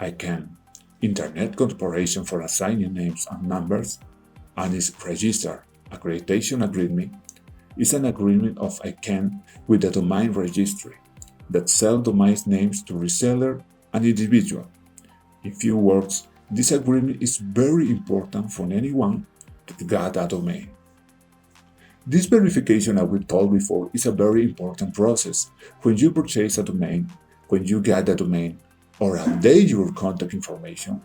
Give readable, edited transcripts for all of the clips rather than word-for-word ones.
ICANN, Internet Corporation for Assigning Names and Numbers, and its Register Accreditation Agreement is an agreement of ICANN with the domain registry that sells domain names to reseller and individual. In few words, this agreement is very important for anyone that got a domain. This verification I will told before is a very important process when you purchase a domain, when you get a domain, or update your contact information.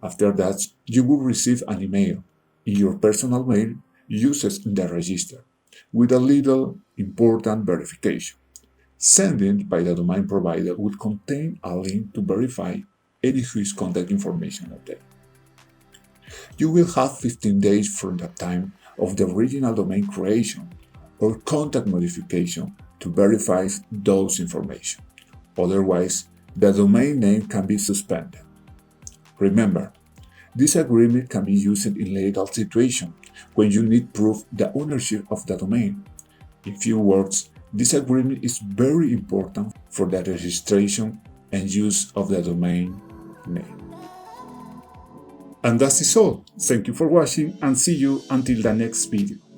After that, you will receive an email in your personal mail used in the register with a little important verification. Sending by the domain provider will contain a link to verify any whose contact information update. You will have 15 days from the time of the original domain creation or contact modification to verify those information. Otherwise, the domain name can be suspended. Remember, this agreement can be used in legal situations when you need proof the ownership of the domain. In few words, this agreement is very important for the registration and use of the domain name. And that is all. Thank you for watching and see you until the next video.